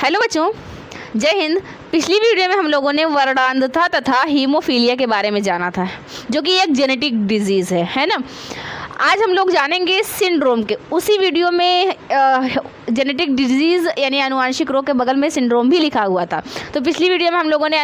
Hello बच्चों, जय हिंद। पिछली वीडियो में हम लोगों ने वर्णांधता तथा हीमोफीलिया के बारे में जाना था, जो कि एक जेनेटिक डिजीज़ है ना। आज हम लोग जानेंगे सिंड्रोम के। उसी वीडियो में जेनेटिक डिजीज़ यानी आनुवांशिक रोग के बगल में सिंड्रोम भी लिखा हुआ था। तो पिछली वीडियो में हम लोगों ने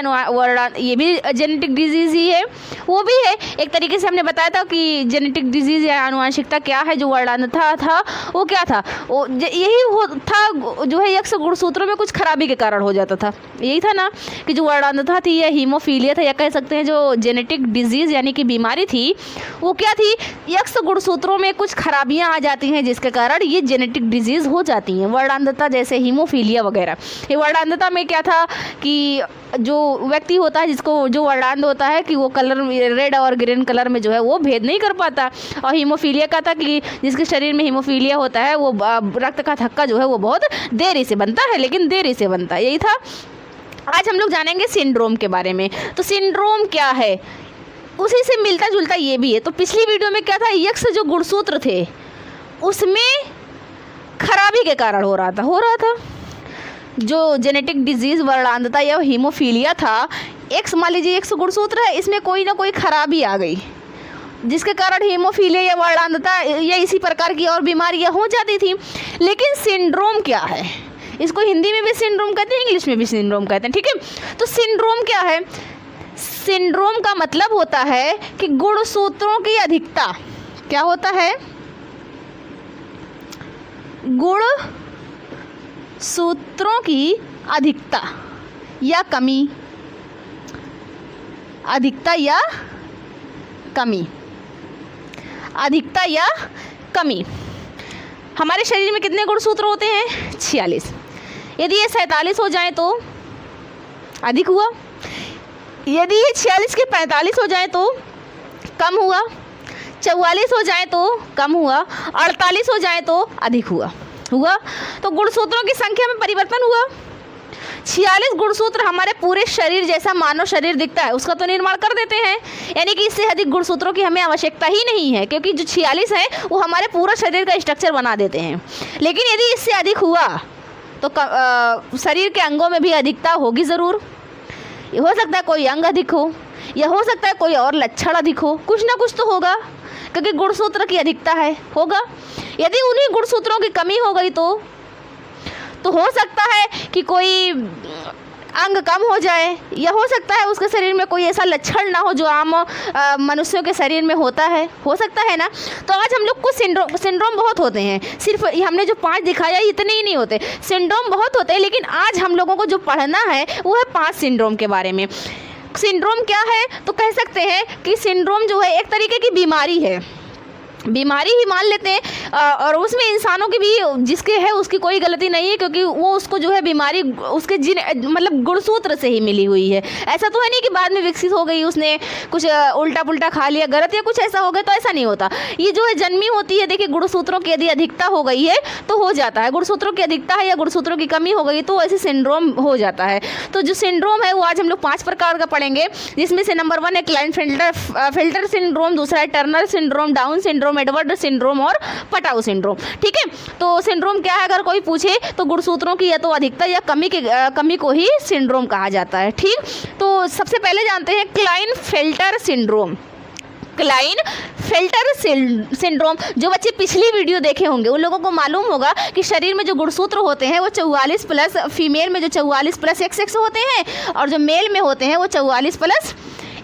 ये भी जेनेटिक डिजीज़ ही है, वो भी है। एक तरीके से हमने बताया था कि जेनेटिक डिजीज़ या आनुवांशिकता क्या है। जो वर्णांधता था वो क्या था, वो यही था जो है यक्ष गुणसूत्रों में कुछ खराबी के कारण हो जाता था। यही था ना कि जो वर्णांधता थी या हीमोफीलिया था, या कह सकते हैं जो जेनेटिक डिजीज़ यानी कि बीमारी थी, वो क्या थी, यक्ष गुणसूत्रों में कुछ खराबियां आ जाती हैं जिसके कारण ये जेनेटिक डिजीज़ हो जाती हैं। वर्णांधता जैसे हीमोफीलिया वगैरह। ये वर्णांधता में क्या था कि जो व्यक्ति होता है, जिसको जो वर्णांध होता है, कि वो कलर रेड और ग्रीन कलर में जो है वो भेद नहीं कर पाता। और हीमोफीलिया का था कि जिसके शरीर में हीमोफीलिया होता है वो रक्त का थक्का जो है वो बहुत देरी से बनता है, लेकिन देरी से बनता है। यही था। आज हम लोग जानेंगे सिंड्रोम के बारे में। तो सिंड्रोम क्या है, उसी से मिलता जुलता ये भी है। तो पिछली वीडियो में क्या था, यक्ष जो गुणसूत्र थे उसमें खराबी के कारण हो रहा था जो जेनेटिक डिजीज़ वर्णांधता या हीमोफीलिया था। मान लीजिए यक्ष गुणसूत्र है, इसमें कोई ना कोई खराबी आ गई जिसके कारण हीमोफीलिया या वर्णांधता या इसी प्रकार की और बीमारियां हो जाती थी। लेकिन सिंड्रोम क्या है, इसको हिंदी में भी सिंड्रोम कहते हैं, इंग्लिश में भी सिंड्रोम कहते हैं, ठीक है। तो सिंड्रोम क्या है, सिंड्रोम का मतलब होता है कि गुणसूत्रों की अधिकता। क्या होता है, गुण सूत्रों की अधिकता या कमी, अधिकता या कमी, अधिकता या कमी। हमारे शरीर में कितने गुणसूत्र होते हैं, 46। यदि ये 47 हो जाए तो अधिक हुआ, यदि ये 46 के 45 हो जाए तो कम हुआ, 44 हो जाए तो कम हुआ, 48 हो जाए तो अधिक हुआ। तो गुणसूत्रों की संख्या में परिवर्तन हुआ। 46 गुणसूत्र हमारे पूरे शरीर जैसा मानव शरीर दिखता है उसका तो निर्माण कर देते हैं, यानी कि इससे अधिक गुणसूत्रों की हमें आवश्यकता ही नहीं है, क्योंकि जो 46 है वो हमारे पूरा शरीर का स्ट्रक्चर बना देते हैं। लेकिन यदि इससे अधिक हुआ तो शरीर के अंगों में भी अधिकता होगी ज़रूर। हो सकता है कोई अंग अधिक हो, या हो सकता है कोई और लक्षण अधिक हो, कुछ ना कुछ तो होगा, क्योंकि गुणसूत्र की अधिकता है, होगा। यदि उन्हीं गुणसूत्रों की कमी हो गई तो हो सकता है कि कोई अंग कम हो जाए, या हो सकता है उसके शरीर में कोई ऐसा लक्षण ना हो जो आम मनुष्यों के शरीर में होता है, हो सकता है ना। तो आज हम लोग को सिंड्रोम बहुत होते हैं, सिर्फ हमने जो 5 दिखाया इतने ही नहीं होते, सिंड्रोम बहुत होते हैं। लेकिन आज हम लोगों को जो पढ़ना है वो है 5 सिंड्रोम के बारे में। सिंड्रोम क्या है, तो कह सकते हैं कि सिंड्रोम जो है एक तरीके की बीमारी है, बीमारी ही मान लेते हैं। और उसमें इंसानों की भी जिसके है उसकी कोई गलती नहीं है, क्योंकि वो उसको जो है बीमारी उसके मतलब गुणसूत्र से ही मिली हुई है। ऐसा तो है नहीं कि बाद में विकसित हो गई, उसने कुछ उल्टा पुल्टा खा लिया गलत या कुछ ऐसा हो गया, तो ऐसा नहीं होता। ये जो है जन्मी होती है। देखिए, गुणसूत्रों की यदि अधिकता हो गई है तो हो जाता है, गुणसूत्रों की अधिकता है या गुणसूत्रों की कमी हो गई तो ऐसे सिंड्रोम हो जाता है। तो जो सिंड्रोम है वो आज हम लोग 5 प्रकार का पढ़ेंगे, जिसमें से नंबर 1 है क्लाइनफेल्टर सिंड्रोम, दूसरा है Turner syndrome, down syndrome, Edward syndrome और पटाउ सिंड्रोम, ठीक है। तो सिंड्रोम क्या है, अगर कोई पूछे तो गुणसूत्रों की या तो अधिकता या कमी को ही सिंड्रोम कहा जाता है, ठीक। तो सबसे पहले जानते हैं क्लाइनफेल्टर सिंड्रोम। क्लाइनफेल्टर सिंड्रोम, जो बच्चे पिछली वीडियो देखे होंगे उन लोगों को मालूम होगा कि शरीर में जो गुणसूत्र होते हैं वो 44 प्लस, फीमेल में जो 44 प्लस XX होते हैं, और जो मेल में होते हैं वो 44 प्लस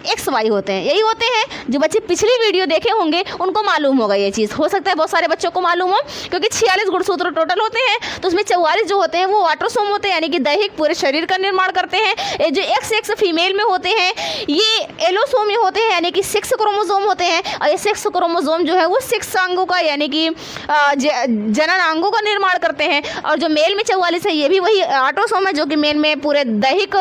XY होते हैं। यही होते हैं, जो बच्चे पिछली वीडियो देखे होंगे उनको मालूम होगा ये चीज़। हो सकता है बहुत सारे बच्चों को मालूम हो, क्योंकि 46 गुणसूत्र टोटल होते हैं, तो उसमें 44 जो होते हैं वो ऑटोसोम होते हैं, यानी कि दैहिक पूरे शरीर का निर्माण करते हैं। ये जो XX फीमेल में होते हैं ये एलोसोम में होते हैं, यानी कि 6 क्रोमोसोम होते हैं। और ये 6 क्रोमोसोम जो है वो 6 अंगों का, यानी कि जनन अंगों का निर्माण करते हैं। और जो मेल में 44 है ये भी वही ऑटोसोम है, जो कि मेल में पूरे दैहिक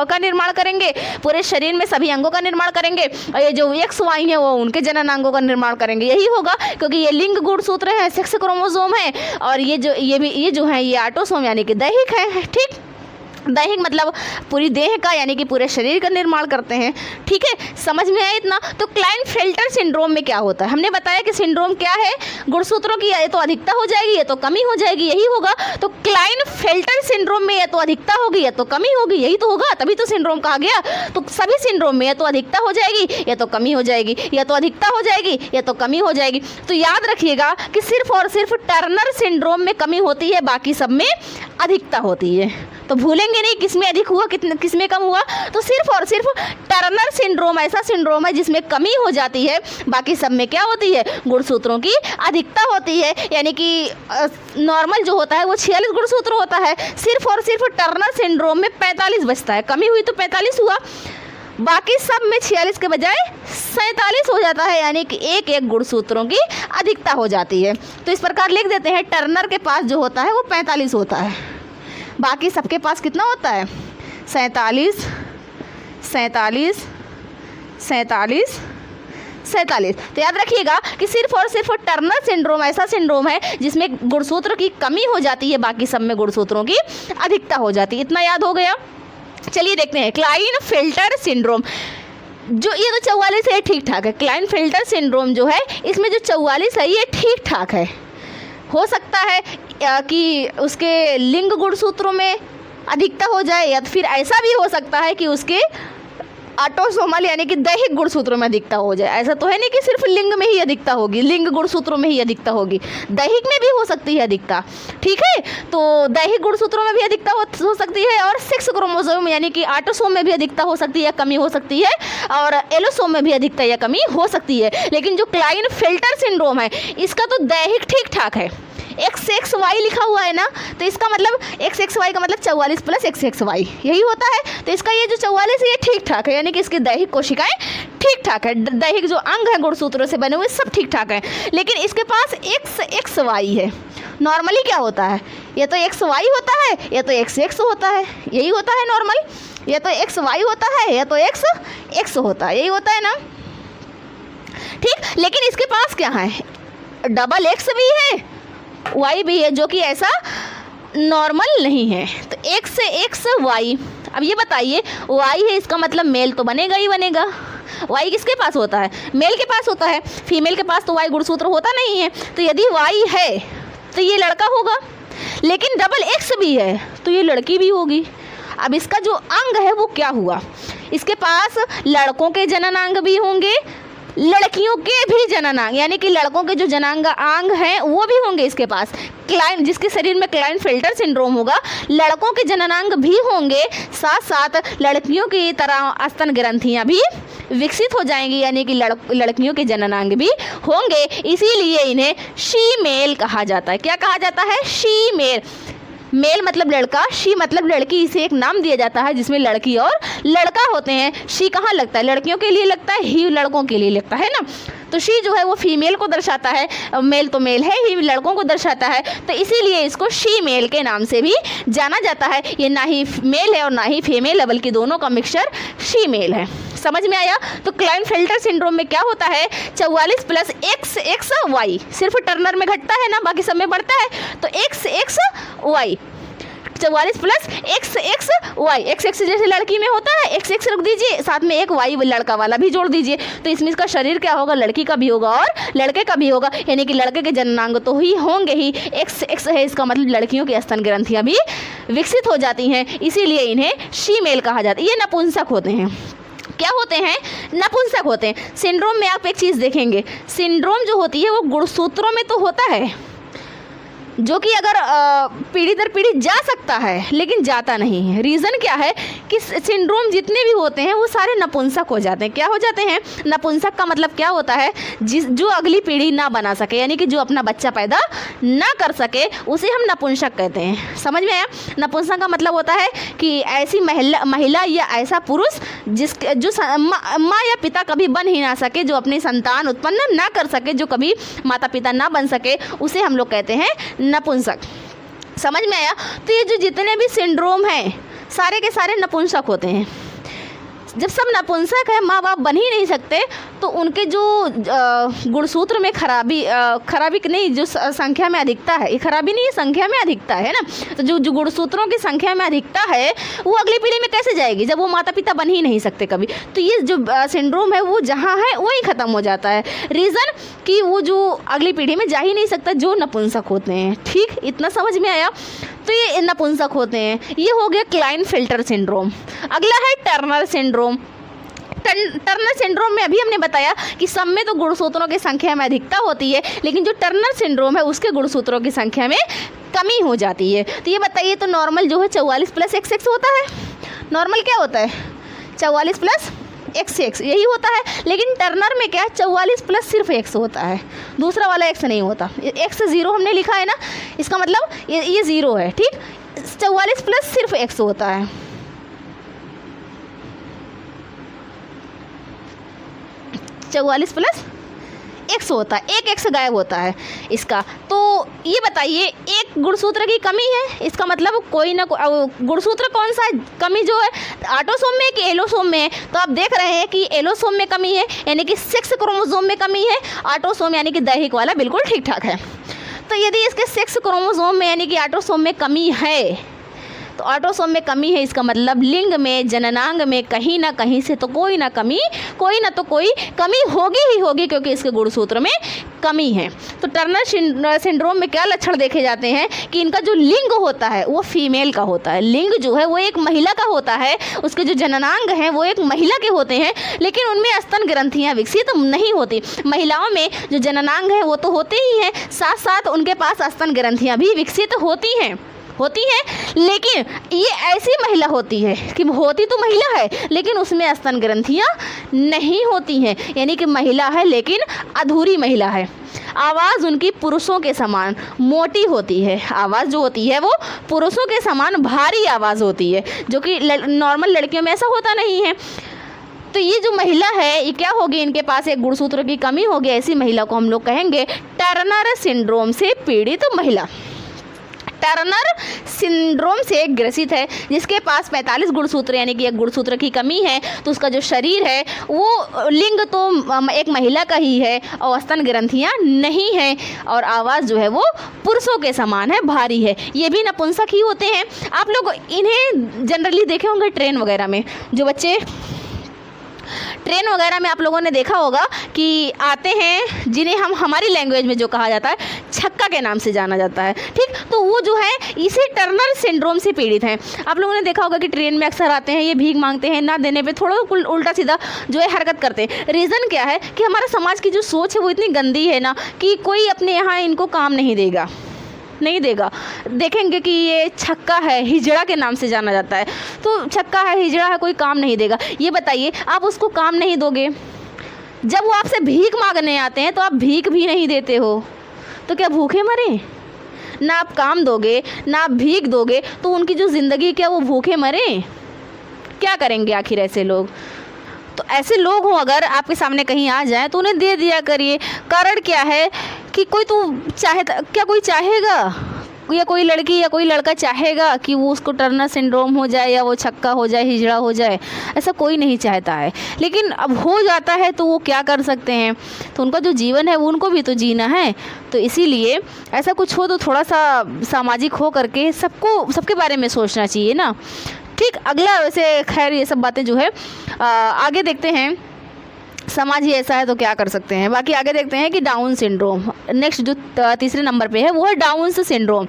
का निर्माण करेंगे, पूरे शरीर में सभी अंगों का निर्माण करेंगे। और ये जो XY है वो उनके जननांगों का निर्माण करेंगे। यही होगा, क्योंकि ये लिंग गुणसूत्र है, 6 क्रोमोसोम है, और ये जो है ये ऑटोसोम यानी कि दैहिक है, ठीक। दैहिक मतलब पूरी देह का यानी कि पूरे शरीर का निर्माण करते हैं। ठीक है, समझ में आया इतना। तो क्लाइनफेल्टर सिंड्रोम में क्या होता है, हमने बताया कि सिंड्रोम क्या है, गुणसूत्रों की ये तो अधिकता हो जाएगी, ये तो कमी हो जाएगी, यही होगा। तो क्लाइनफेल्टर सिंड्रोम सिंड्रोम में या तो अधिकता होगी या तो कमी होगी, यही तो होगा, तभी तो सिंड्रोम कहा गया। तो सभी सिंड्रोम में या तो अधिकता हो जाएगी या तो कमी हो जाएगी, या तो अधिकता हो जाएगी या तो कमी हो जाएगी। तो याद रखिएगा कि सिर्फ और सिर्फ टर्नर सिंड्रोम में कमी होती है, बाकी सब में अधिकता होती है। तो भूलेंगे नहीं किसमें अधिक हुआ किसमें कम हुआ। तो सिर्फ और सिर्फ टर्नर सिंड्रोम ऐसा सिंड्रोम है जिसमें कमी हो जाती है, बाकी सब में क्या होती है, गुणसूत्रों की अधिकता होती है। यानी कि नॉर्मल जो होता है वो 46 गुणसूत्र होता है, सिर्फ और सिर्फ टर्नर सिंड्रोम में 45 बचता है। कमी हुई तो 45 हुआ, बाकी सब में 46 के बजाय 47 हो जाता है, यानी कि एक एक गुणसूत्रों की अधिकता हो जाती है। तो इस प्रकार लिख देते हैं, टर्नर के पास जो होता है वो 45 होता है, बाकी सबके पास कितना होता है, 47 47 47 47। तो याद रखिएगा कि सिर्फ और सिर्फ टर्नर सिंड्रोम ऐसा सिंड्रोम है जिसमें गुणसूत्र की कमी हो जाती है, बाकी सब में गुणसूत्रों की अधिकता हो जाती है। इतना याद हो गया। चलिए देखते हैं क्लाइनफेल्टर सिंड्रोम। जो ये तो 44 है, ठीक ठाक है। क्लाइनफेल्टर सिंड्रोम जो है इसमें जो 44 है ये ठीक ठाक है। हो सकता है कि उसके लिंग गुणसूत्रों में अधिकता हो जाए, या फिर ऐसा भी हो सकता है कि उसके ऑटोसोमल यानी कि दैहिक गुणसूत्रों में अधिकता हो जाए। ऐसा तो है नहीं कि सिर्फ लिंग में ही अधिकता होगी, लिंग गुणसूत्रों में ही अधिकता होगी, दैहिक में भी हो सकती है अधिकता। ठीक है, तो दैहिक गुणसूत्रों में भी अधिकता हो सकती है, और 6 क्रोमोसोम यानी कि ऑटोसोम में भी अधिकता हो सकती है, कमी हो सकती है, और एलोसोम में भी अधिकता या कमी हो सकती है। लेकिन जो क्लाइनफेल्टर सिंड्रोम है इसका तो दैहिक ठीक ठाक है। XXY लिखा हुआ है ना, तो इसका मतलब XXY का मतलब 44 प्लस XXY यही होता है। तो इसका ये जो 44 है ये ठीक ठाक है, यानी कि इसकी दैहिक कोशिकाएं ठीक ठाक है, दैहिक जो अंग है गुणसूत्रों से बने हुए सब ठीक ठाक है। लेकिन इसके पास XXY है। नॉर्मली क्या होता है, या तो XY होता है या तो XX होता है, यही होता है नॉर्मल। या तो XY होता है या तो XX होता है, यही होता है ना। ठीक, लेकिन इसके पास क्या है, डबल X भी है, Y भी है, जो कि ऐसा नॉर्मल नहीं है। तो XXY। अब ये बताइए, Y है इसका मतलब मेल तो बनेगा ही बनेगा। Y किसके पास होता है, मेल के पास होता है, फीमेल के पास तो Y गुणसूत्र होता नहीं है। तो यदि Y है तो ये लड़का होगा, लेकिन डबल X भी है तो ये लड़की भी होगी। अब इसका जो अंग है वो क्या हुआ, इसके पास लड़कों के जननांग भी होंगे, लड़कियों के भी जननांग, यानी कि लड़कों के जो जनांग हैं वो भी होंगे इसके पास। जिसके शरीर में क्लाइनफेल्टर सिंड्रोम होगा, लड़कों के जननांग भी होंगे, साथ साथ लड़कियों की तरह स्तन ग्रंथियां भी विकसित हो जाएंगी, यानी कि लड़कियों के जननांग भी होंगे। इसीलिए इन्हें शीमेल कहा जाता है। क्या कहा जाता है, शीमेल। मेल मतलब लड़का, शी मतलब लड़की, इसे एक नाम दिया जाता है जिसमें लड़की और लड़का होते हैं। शी कहाँ लगता है, लड़कियों के लिए लगता है, ही लड़कों के लिए लगता है ना। तो शी जो है वो फीमेल को दर्शाता है, मेल तो मेल है, ही लड़कों को दर्शाता है। तो इसीलिए इसको शी मेल के नाम से भी जाना जाता है। ये ना ही मेल है और ना ही फीमेल है, बल्कि दोनों का मिक्सचर शी मेल है। समझ में आया। तो क्लाइनफेल्टर सिंड्रोम में क्या होता है, 44 प्लस XXY, सिर्फ टर्नर में घटता है ना, बाकी सब में बढ़ता है। तो XXY 44 प्लस XXY, XX जैसे लड़की में होता है, XX रख दीजिए, साथ में एक Y लड़का वाला भी जोड़ दीजिए। तो इसमें इसका शरीर क्या होगा, लड़की का भी होगा और लड़के का भी होगा, यानी कि लड़के के जननांग तो ही होंगे ही। XX है इसका मतलब लड़कियों की स्तन ग्रंथियाँ भी विकसित हो जाती हैं, इसीलिए इन्हें शीमेल कहा जाता है। ये नपुंसक होते हैं। क्या होते हैं, नपुंसक होते हैं। सिंड्रोम में आप एक चीज़ देखेंगे, सिंड्रोम जो होती है वो गुणसूत्रों में तो होता है, जो कि अगर पीढ़ी दर पीढ़ी जा सकता है लेकिन जाता नहीं है। रीज़न क्या है कि सिंड्रोम जितने भी होते हैं वो सारे नपुंसक हो जाते हैं। क्या हो जाते हैं, नपुंसक का मतलब क्या होता है, जो अगली पीढ़ी ना बना सके, यानी कि जो अपना बच्चा पैदा ना कर सके, उसे हम नपुंसक कहते हैं। समझ में आया। नपुंसक का मतलब होता है कि ऐसी महिला या ऐसा पुरुष जो माँ या पिता कभी बन ही ना सके, जो अपनी संतान उत्पन्न ना कर सके, जो कभी माता पिता ना बन सके, उसे हम लोग कहते हैं नपुंसक। समझ में आया। तो ये जो जितने भी सिंड्रोम हैं सारे के सारे नपुंसक होते हैं। जब सब नपुंसक है, माँ बाप बन ही नहीं सकते, तो उनके जो गुणसूत्र में खराबी नहीं, जो संख्या में अधिकता है, ये खराबी नहीं है, संख्या में अधिकता है ना। तो जो गुणसूत्रों की संख्या में अधिकता है वो अगली पीढ़ी में कैसे जाएगी जब वो माता पिता बन ही नहीं सकते कभी। तो ये जो सिंड्रोम है वो जहाँ है वहीं ख़त्म हो जाता है। रीज़न कि वो जो अगली पीढ़ी में जा ही नहीं सकता, जो नपुंसक होते हैं। ठीक, इतना समझ में आया। तो ये नपुंसक होते हैं। ये हो गया क्लाइनफेल्टर सिंड्रोम। अगला है टर्नर सिंड्रोम। टर्नर सिंड्रोम में अभी हमने बताया कि सब में तो गुणसूत्रों की संख्या में अधिकता होती है, लेकिन जो टर्नर सिंड्रोम है उसके गुणसूत्रों की संख्या में कमी हो जाती है। तो ये बताइए, तो नॉर्मल जो है 44 + XX होता है। नॉर्मल क्या होता है? 44 + XX यही होता है। लेकिन टर्नर में क्या है, 44 + सिर्फ X होता है, दूसरा वाला X नहीं होता। X 0 हमने लिखा है ना, इसका मतलब ये 0 है, ठीक। 44 + सिर्फ X होता है। 44 + X होता है, एक X गायब होता है इसका। तो ये बताइए, एक गुणसूत्र की कमी है, इसका मतलब कोई ना कोई गुणसूत्र कौन सा कमी जो है, ऑटोसोम में कि एलोसोम में है? तो आप देख रहे हैं कि एलोसोम में कमी है, यानी कि सेक्स क्रोमोसोम में कमी है। ऑटोसोम यानी कि दैहिक वाला बिल्कुल ठीक ठाक है। तो यदि इसके सेक्स क्रोमोसोम में यानी कि ऑटोसोम में कमी है, तो ऑटोसोम में कमी है, इसका मतलब लिंग में, जननांग में कहीं ना कहीं से तो कोई ना कोई कमी होगी ही होगी, क्योंकि इसके गुणसूत्र में कमी है। तो टर्नर सिंड्रोम में क्या लक्षण देखे जाते हैं कि इनका जो लिंग होता है वो फीमेल का होता है। लिंग जो है वो एक महिला का होता है, उसके जो जननांग हैं वो एक महिला के होते हैं, लेकिन उनमें स्तन ग्रंथियाँ विकसित नहीं होती। महिलाओं में जो जननांग हैं वो तो होते ही हैं, साथ साथ उनके पास स्तन ग्रंथियाँ भी विकसित होती हैं, लेकिन ये ऐसी महिला होती है कि होती तो महिला है लेकिन उसमें स्तन ग्रंथियाँ नहीं होती हैं, यानी कि महिला है लेकिन अधूरी महिला है। आवाज़ उनकी पुरुषों के समान मोटी होती है, आवाज़ जो होती है वो पुरुषों के समान भारी आवाज़ होती है, जो कि नॉर्मल लड़कियों में ऐसा होता नहीं है। तो ये जो महिला है ये क्या होगी, इनके पास एक गुणसूत्र की कमी होगी, ऐसी महिला को हम लोग कहेंगे टर्नर सिंड्रोम से पीड़ित महिला। टर्नर सिंड्रोम से ग्रसित है जिसके पास 45 गुणसूत्र यानी कि एक गुणसूत्र की कमी है, तो उसका जो शरीर है वो लिंग तो एक महिला का ही है और स्तन ग्रंथियाँ नहीं हैं, और आवाज़ जो है वो पुरुषों के समान है, भारी है। ये भी नपुंसक ही होते हैं। आप लोग इन्हें जनरली देखे होंगे ट्रेन वगैरह में, जो बच्चे ट्रेन वगैरह में आप लोगों ने देखा होगा कि आते हैं, जिन्हें हम हमारी लैंग्वेज में जो कहा जाता है छक्का के नाम से जाना जाता है, ठीक। तो वो जो है इसी टर्नर सिंड्रोम से पीड़ित हैं। आप लोगों ने देखा होगा कि ट्रेन में अक्सर आते हैं, ये भीख मांगते हैं, ना देने पे थोड़ा उल्टा सीधा जो है हरकत करते हैं। रीज़न क्या है कि हमारा समाज की जो सोच है वो इतनी गंदी है ना कि कोई अपने यहाँ इनको काम नहीं देगा। देखेंगे कि ये छक्का है, हिजड़ा के नाम से जाना जाता है, तो छक्का है, हिजड़ा है, कोई काम नहीं देगा। ये बताइए, आप उसको काम नहीं दोगे, जब वो आपसे भीख मांगने आते हैं तो आप भीख भी नहीं देते हो, तो क्या भूखे मरे? ना आप काम दोगे ना आप भीख दोगे, तो उनकी जो ज़िंदगी क्या वो भूखे मरे? क्या करेंगे आखिर ऐसे लोग? तो ऐसे लोग हो अगर आपके सामने कहीं आ जाए तो उन्हें दे दिया करिए। कारण क्या है कि कोई क्या कोई चाहेगा, या कोई लड़की या कोई लड़का चाहेगा कि वो उसको टर्नर सिंड्रोम हो जाए या वो छक्का हो जाए, हिजड़ा हो जाए? ऐसा कोई नहीं चाहता है, लेकिन अब हो जाता है तो वो क्या कर सकते हैं। तो उनका जो जीवन है वो उनको भी तो जीना है, तो इसीलिए ऐसा कुछ हो तो थोड़ा सा सामाजिक हो करके सबके बारे में सोचना चाहिए ना, ठीक। अगला वैसे खैर ये सब बातें जो है आगे देखते हैं, समाज ही ऐसा है तो क्या कर सकते हैं। बाकी आगे देखते हैं कि डाउन सिंड्रोम, नेक्स्ट जो तीसरे नंबर पे है वो है डाउन सिंड्रोम।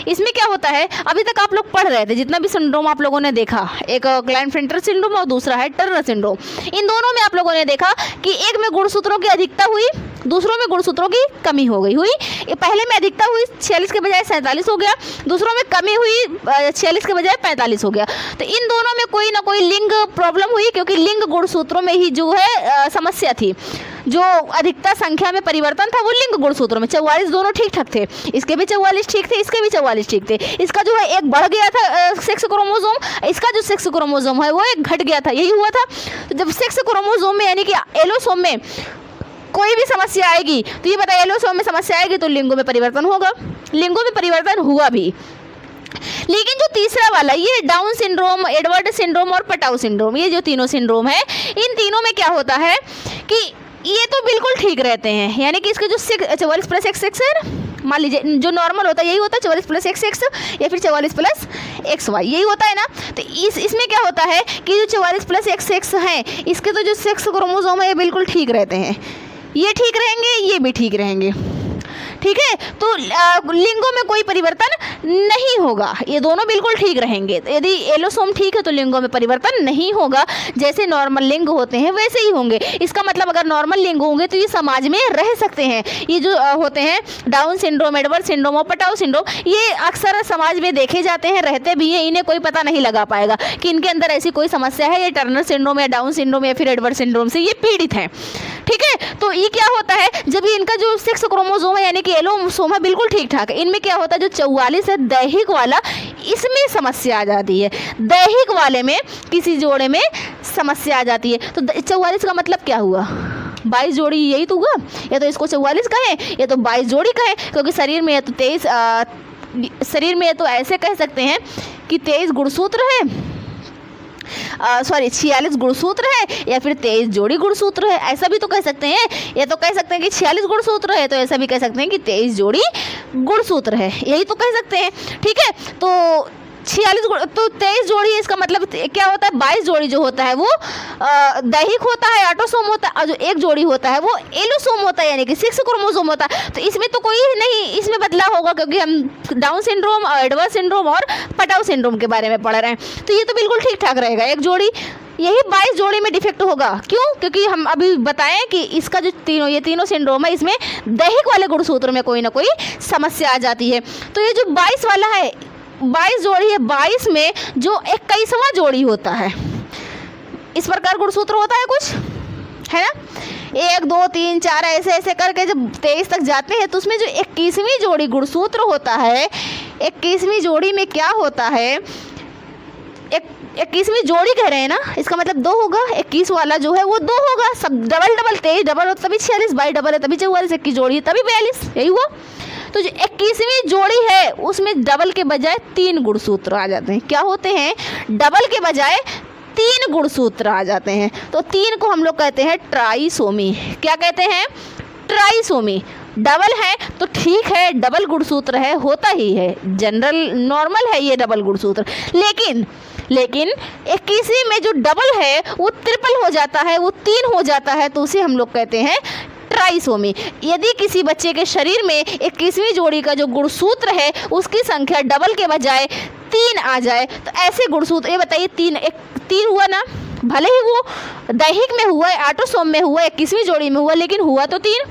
इसमें क्या होता है, अभी तक आप लोग पढ़ रहे थे जितना भी सिंड्रोम आप लोगों ने देखा, एक क्लाइनफेल्टर सिंड्रोम और दूसरा है टर्नर सिंड्रोम। इन दोनों में आप लोगों ने देखा कि एक में गुणसूत्रों की अधिकता हुई, दूसरों में गुणसूत्रों की कमी हो गई हुई। पहले में अधिकता हुई 46 के बजाय 47 हो गया, दूसरों में कमी हुई 46 के बजाय 45 हो गया। तो इन दोनों में कोई ना कोई लिंग प्रॉब्लम हुई, क्योंकि लिंग गुणसूत्रों में ही जो है समस्या थी। जो अधिकता संख्या में परिवर्तन था वो लिंग गुणसूत्रों में। 44 दोनों ठीक ठाक थे, इसके भी 44 ठीक थे, इसके भी 44 ठीक थे। इसका जो है एक बढ़ गया था सेक्स क्रोमोसोम, इसका जो सेक्स क्रोमोसोम है वो एक घट गया था, यही हुआ था। तो जब सेक्स क्रोमोसोम में यानी कि एलोसोम में कोई भी समस्या आएगी, तो ये बताइए एलोसोम में समस्या आएगी तो लिंगों में परिवर्तन होगा, लिंगों में परिवर्तन हुआ भी। लेकिन जो तीसरा वाला ये डाउन सिंड्रोम, एडवर्ड सिंड्रोम और पटाउ सिंड्रोम, ये जो तीनों सिंड्रोम है, इन तीनों में क्या होता है कि ये तो बिल्कुल ठीक रहते हैं, यानी कि इसके जो 44 + XX है, मान लीजिए जो नॉर्मल होता है यही होता है 44 + XX या फिर 44 + XY, यही होता है ना। तो इसमें क्या होता है कि जो 44 + XX है, इसके तो जो सेक्स क्रोमोसोम है ये बिल्कुल ठीक रहते हैं, ये ठीक रहेंगे, ये भी ठीक रहेंगे, ठीक है। तो लिंगों में कोई परिवर्तन नहीं होगा, ये दोनों बिल्कुल ठीक रहेंगे। यदि एलोसोम ठीक है तो लिंगों में परिवर्तन नहीं होगा, जैसे नॉर्मल लिंग होते हैं वैसे ही होंगे। इसका मतलब अगर नॉर्मल लिंग होंगे तो ये समाज में रह सकते हैं। ये जो होते हैं डाउन सिंड्रोम, एडवर्ड सिंड्रोम और पटाउ सिंड्रोम, ये अक्सर समाज में देखे जाते हैं, रहते भी हैं। इन्हें कोई पता नहीं लगा पाएगा कि इनके अंदर ऐसी कोई समस्या है, ये टर्नर सिंड्रोम या डाउन सिंड्रोम या फिर एडवर्ड सिंड्रोम से ये पीड़ित हैं, ठीक है। तो ये क्या होता है, जब ये इनका जो 6 क्रोमोसोम है यानी कि एलोसोम है बिल्कुल ठीक ठाक है, इनमें क्या होता है जो 44 है दैहिक वाला, इसमें समस्या आ जाती है। दैहिक वाले में किसी जोड़े में समस्या आ जाती है। तो 44 का मतलब क्या हुआ, 22 जोड़ी, यही तो हुआ। या तो इसको 44 कहें या तो 22 जोड़ी कहें, क्योंकि शरीर में या तो 23 शरीर में तो ऐसे कह सकते हैं कि 23 गुणसूत्र है, 46 गुणसूत्र है या फिर 23 जोड़ी गुणसूत्र है, ऐसा भी तो कह सकते हैं। या तो कह सकते हैं कि 46 गुणसूत्र है, तो ऐसा भी कह सकते हैं कि 23 जोड़ी गुणसूत्र है, यही तो कह सकते हैं, ठीक है। तो 46 तो 23 जोड़ी है, इसका मतलब क्या होता है, 22 जोड़ी जो होता है वो दैहिक होता है, ऑटोसोम होता है, और जो एक जोड़ी होता है वो एलोसोम होता है यानी कि 6 क्रोमोसोम होता है। तो इसमें तो कोई नहीं इसमें बदलाव होगा, क्योंकि हम डाउन सिंड्रोम और एडवर्ड सिंड्रोम और पटाउ सिंड्रोम के बारे में पढ़ रहे हैं। तो ये तो बिल्कुल ठीक ठाक रहेगा, एक जोड़ी। यही 22 जोड़ी में डिफेक्ट होगा, क्यों, क्योंकि हम अभी बताएं कि इसका जो ये तीनों सिंड्रोम है, इसमें दैहिक वाले गुणसूत्र में कोई ना कोई समस्या आ जाती है। तो ये जो 22 वाला है, 22 जोड़ी है, 22 में जो 21वां जोड़ी होता है, इस प्रकार गुणसूत्र होता है कुछ, है ना, 1 2 3 4 ऐसे ऐसे करके जब 23 तक जाते हैं, तो उसमें जो 21वीं जोड़ी गुणसूत्र होता है, 21वीं जोड़ी में क्या होता है, 21वीं जोड़ी कह रहे हैं ना, इसका मतलब 2 होगा। 21 वाला जो है वो 2 होगा, सब डबल 23 डबल तभी 46, 22 डबल है तभी 44, 21 जोड़ी है तभी 42, यही हुआ। तो जो 21वीं जोड़ी है उसमें डबल के बजाय 3 गुणसूत्र आ जाते हैं। क्या होते हैं, डबल के बजाय 3 गुणसूत्र आ जाते हैं। तो 3 को हम लोग कहते हैं ट्राइसोमी। क्या कहते हैं, ट्राइसोमी। डबल है तो ठीक है, डबल गुणसूत्र है, होता ही है, जनरल नॉर्मल है ये डबल गुणसूत्र। लेकिन 21वीं में जो डबल है वो ट्रिपल हो जाता है, वो 3 हो जाता है, तो उसे हम लोग कहते हैं ट्राइसोमी। यदि किसी बच्चे के शरीर में 21वीं जोड़ी का जो गुणसूत्र है उसकी संख्या डबल के बजाय 3 आ जाए, तो ऐसे गुणसूत्र, ये बताइए 3 हुआ ना, भले ही वो दैहिक में हुआ है, ऑटोसोम में हुआ, 21वीं जोड़ी में हुआ, लेकिन हुआ तो 3।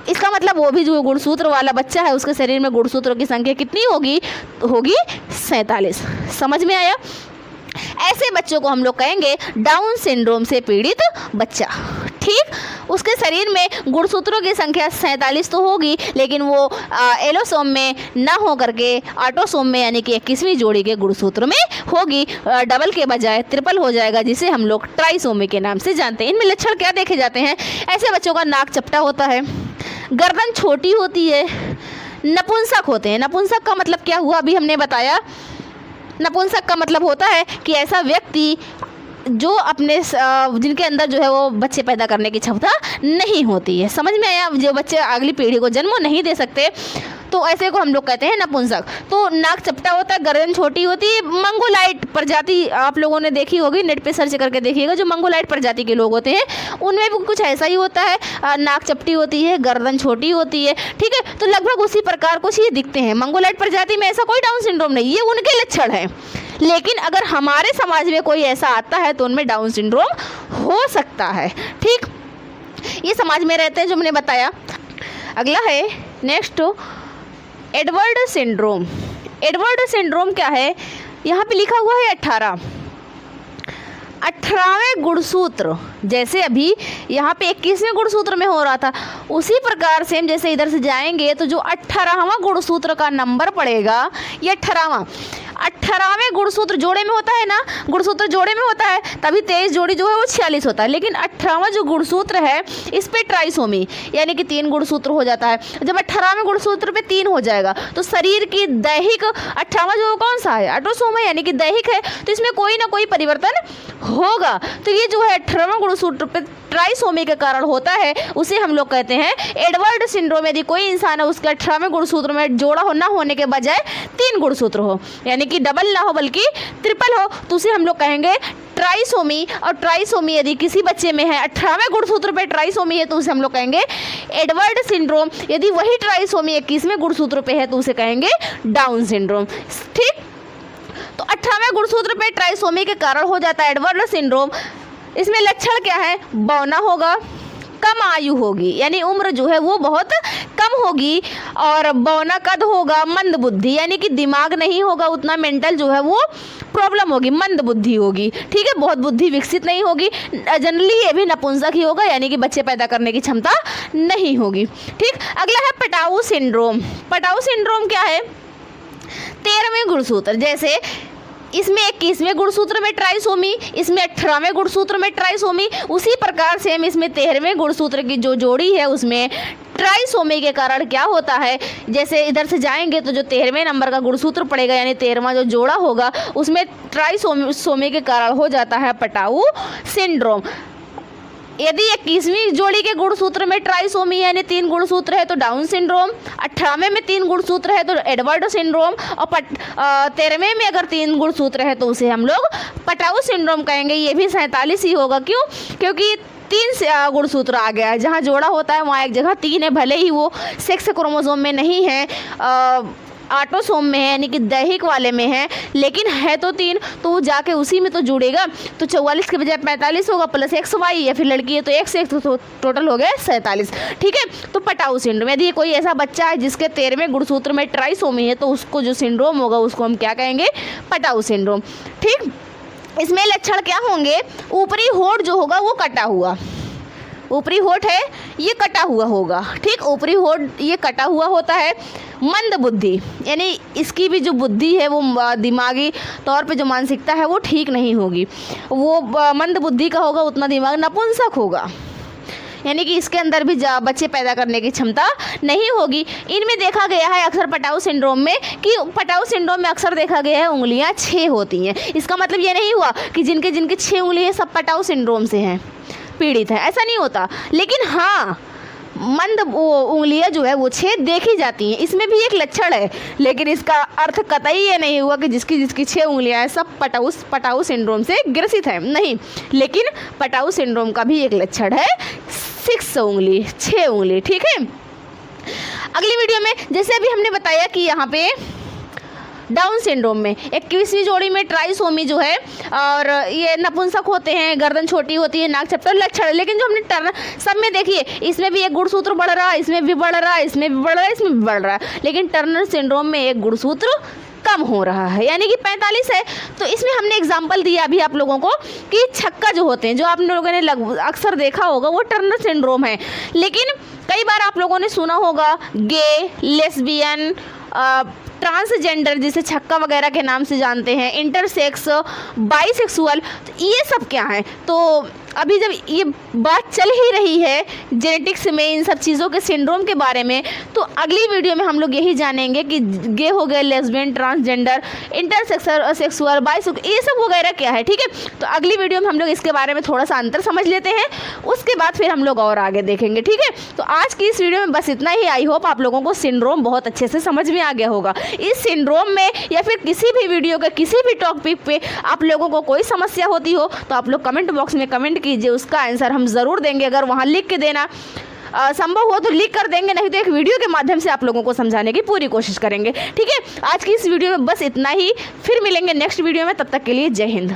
इसका मतलब वो भी जो गुणसूत्र वाला बच्चा है उसके शरीर में गुणसूत्रों की संख्या कितनी होगी, होगी 47। समझ में आया। ऐसे बच्चों को हम लोग कहेंगे डाउन सिंड्रोम से पीड़ित बच्चा, ठीक। उसके शरीर में गुणसूत्रों की संख्या 47 तो होगी, लेकिन वो एलोसोम में ना हो करके ऑटोसोम में यानी कि 21वीं जोड़ी के गुणसूत्र में होगी, डबल के बजाय ट्रिपल हो जाएगा, जिसे हम लोग ट्राइसोमी के नाम से जानते हैं। इनमें लक्षण क्या देखे जाते हैं, ऐसे बच्चों का नाक चपटा होता है, गर्दन छोटी होती है, नपुंसक होते हैं। नपुंसक का मतलब क्या हुआ, अभी हमने बताया। नपुंसक का मतलब होता है कि ऐसा व्यक्ति जो अपने जिनके अंदर जो है वो बच्चे पैदा करने की क्षमता नहीं होती है। समझ में आया, जो बच्चे अगली पीढ़ी को जन्म नहीं दे सकते, तो ऐसे को हम लोग कहते हैं नपुंसक। तो नाक चपटा होता है, गर्दन छोटी होती है। मंगोलाइट प्रजाति आप लोगों ने देखी होगी, नेट पे सर्च करके देखिएगा, जो मंगोलाइट प्रजाति के लोग होते हैं उनमें भी कुछ ऐसा ही होता है, नाक चपटी होती है, गर्दन छोटी होती है, ठीक है। तो लगभग उसी प्रकार कुछ ये दिखते हैं। मंगोलाइट प्रजाति में ऐसा कोई डाउन सिंड्रोम नहीं, ये उनके लक्षण हैं। लेकिन अगर हमारे समाज में कोई ऐसा आता है तो उनमें डाउन सिंड्रोम हो सकता है, ठीक। ये समाज में रहते हैं जो मैंने बताया। अगला है next Edward syndrome. Edward syndrome क्या है, यहाँ पे लिखा हुआ है 18वें गुणसूत्र, जैसे अभी यहाँ पे 21वें गुणसूत्र में हो रहा था, उसी प्रकार से हम जैसे इधर से जाएंगे तो जो 18वां गुणसूत्र का नंबर पड़ेगा, ये 18वें गुणसूत्र जोड़े में होता है ना, गुणसूत्र जोड़े में होता है, तभी 23 जोड़ी जो है वो 46 होता है। लेकिन 18वां जो गुणसूत्र है इस पे ट्राइसोमी यानी कि 3 गुणसूत्र हो जाता है। जब 18वें गुणसूत्र पे 3 हो जाएगा तो शरीर की दैहिक 18वां जो कौन सा है, ऑटोसोम है यानी कि दैहिक है, तो इसमें कोई ना कोई परिवर्तन होगा। तो ये जो है 18वां गुणसूत्र पे ट्राइसोमी के कारण होता है, उसे हम लोग कहते हैं एडवर्ड सिंड्रोम। यदि कोई इंसान है उसके 18वें गुणसूत्र में जोड़ा हो ना होने के बजाय 3 गुणसूत्र हो, यानी कि डबल ना हो बल्कि ट्रिपल हो, तो उसे हम लोग कहेंगे ट्राइसोमी। और ट्राइसोमी यदि किसी बच्चे में है, 18वें गुणसूत्र पे ट्राइसोमी है, तो उसे हम लोग कहेंगे एडवर्ड सिंड्रोम। यदि वही ट्राइसोमी 21वें गुणसूत्र पे है तो उसे कहेंगे डाउन सिंड्रोम। ठीक, तो 18वें गुणसूत्र पे ट्राइसोमी के कारण हो जाता है एडवर्ड सिंड्रोम। इसमें लक्षण क्या है? बौना होगा, कम आयु होगी, यानी उम्र जो है वो बहुत कम होगी, और बौना कद होगा, मंद बुद्धि, यानी कि दिमाग नहीं होगा उतना, मेंटल जो है वो प्रॉब्लम होगी, मंद बुद्धि होगी। ठीक है, बहुत बुद्धि विकसित नहीं होगी। जनरली ये भी नपुंसक ही होगा, यानी कि बच्चे पैदा करने की क्षमता नहीं होगी। ठीक, अगला है पटाऊ सिंड्रोम। पटाऊ सिंड्रोम क्या है? 13वें गुणसूत्र, जैसे इसमें 21वें गुणसूत्र में ट्राइसोमी, इसमें 18वें गुणसूत्र में ट्राइसोमी, उसी प्रकार से हम इसमें 13वें गुणसूत्र की जो जोड़ी है उसमें ट्राइसोमी के कारण क्या होता है, जैसे इधर से जाएंगे तो जो 13वें नंबर का गुणसूत्र पड़ेगा, यानी 13वां जो जोड़ा होगा उसमें ट्राइसोमी के कारण हो जाता है पटाऊ सिंड्रोम। यदि 21वीं जोड़ी के गुणसूत्र में ट्राइसोमी है, यानी 3 गुणसूत्र है तो डाउन सिंड्रोम, 18वें में 3 गुणसूत्र है तो एडवर्ड सिंड्रोम, और 13वें में अगर 3 गुणसूत्र है तो उसे हम लोग पटाऊ सिंड्रोम कहेंगे। ये भी 47 ही होगा। क्यों? क्योंकि 3 गुणसूत्र आ गया है, जहाँ जोड़ा होता है वहाँ एक जगह 3 है, भले ही वो सेक्स क्रोमोसोम में नहीं है, ऑटोसोम में है, यानी कि दैहिक वाले में है, लेकिन है तो 3, तो वो जाके उसी में तो जुड़ेगा। तो 44 के बजाय 45 होगा, प्लस XY, या फिर लड़की है तो X से तो टोटल हो गया 47। ठीक है, तो पटाऊ सिंड्रोम, यदि कोई ऐसा बच्चा है जिसके 13वें गुणसूत्र में ट्राइसोमी है तो उसको जो सिंड्रोम होगा उसको हम क्या कहेंगे? Patau syndrome. ठीक, इसमें लक्षण क्या होंगे? ऊपरी होठ जो होगा वो कटा हुआ, ऊपरी होठ है ये कटा हुआ होगा। ठीक, ऊपरी होठ ये कटा हुआ होता है। मंद बुद्धि, यानी इसकी भी जो बुद्धि है वो दिमागी तौर पे जो मानसिकता है वो ठीक नहीं होगी, वो मंद बुद्धि का होगा, उतना दिमाग नपुंसक होगा, यानी कि इसके अंदर भी बच्चे पैदा करने की क्षमता नहीं होगी। इनमें देखा गया है अक्सर पटाऊ सिंड्रोम में कि पटाऊ सिंड्रोम में अक्सर देखा गया है उंगलियां 6 होती हैं। इसका मतलब ये नहीं हुआ कि जिनके 6 उंगली है सब पटाऊ सिंड्रोम से हैं, पीड़ित है, ऐसा नहीं होता। लेकिन हाँ, मंद उंगलियां जो है वो 6 देखी जाती हैं, इसमें भी एक लक्षण है, लेकिन इसका अर्थ कतई ये नहीं हुआ कि जिसकी 6 उंगलियां हैं सब पटाऊ सिंड्रोम से ग्रसित है, नहीं। लेकिन पटाऊ सिंड्रोम का भी एक लक्षण है 6 उंगली, 6 उंगली। ठीक है, अगली वीडियो में जैसे अभी हमने बताया कि यहाँ पे डाउन सिंड्रोम में 21वीं जोड़ी में ट्राइसोमी जो है, और ये नपुंसक होते हैं, गर्दन छोटी होती है, नाक चपटा, लक्षण। लेकिन जो हमने सब में देखिए, इसमें भी एक गुणसूत्र बढ़ रहा है, इसमें भी बढ़ रहा है, इसमें भी बढ़ रहा है, इसमें भी बढ़ रहा है, लेकिन टर्नर सिंड्रोम में एक गुणसूत्र कम हो रहा है, यानी कि 45 है। तो इसमें हमने एग्जाम्पल दिया अभी आप लोगों को कि छक्का जो होते हैं, जो आप लोगों ने अक्सर देखा होगा वो टर्नर सिंड्रोम है। लेकिन कई बार आप लोगों ने सुना होगा गे, लेस्बियन, ट्रांसजेंडर जिसे छक्का वगैरह के नाम से जानते हैं, इंटरसेक्स, बाइसेक्सुअल, तो ये सब क्या है? तो अभी जब ये बात चल ही रही है जेनेटिक्स में इन सब चीज़ों के सिंड्रोम के बारे में, तो अगली वीडियो में हम लोग यही जानेंगे कि गे हो गए, लेस्बियन, ट्रांसजेंडर, इंटरसेक्सुअल, बाइसेक्सुअल, ये सब वगैरह क्या है। ठीक है, तो अगली वीडियो में हम लोग इसके बारे में थोड़ा सा अंतर समझ लेते हैं, उसके बाद फिर हम लोग और आगे देखेंगे। ठीक है, तो आज की इस वीडियो में बस इतना ही। आई होप आप लोगों को सिंड्रोम बहुत अच्छे से समझ में आ गया होगा। इस सिंड्रोम में या फिर किसी भी वीडियो के किसी भी टॉपिक पे आप लोगों को कोई समस्या होती हो तो आप लोग कमेंट बॉक्स में कमेंट कीजिए, उसका आंसर हम ज़रूर देंगे। अगर वहाँ लिख के देना संभव हो तो लिख कर देंगे, नहीं तो एक वीडियो के माध्यम से आप लोगों को समझाने की पूरी कोशिश करेंगे। ठीक है, आज की इस वीडियो में बस इतना ही, फिर मिलेंगे नेक्स्ट वीडियो में, तब तक के लिए जय हिंद।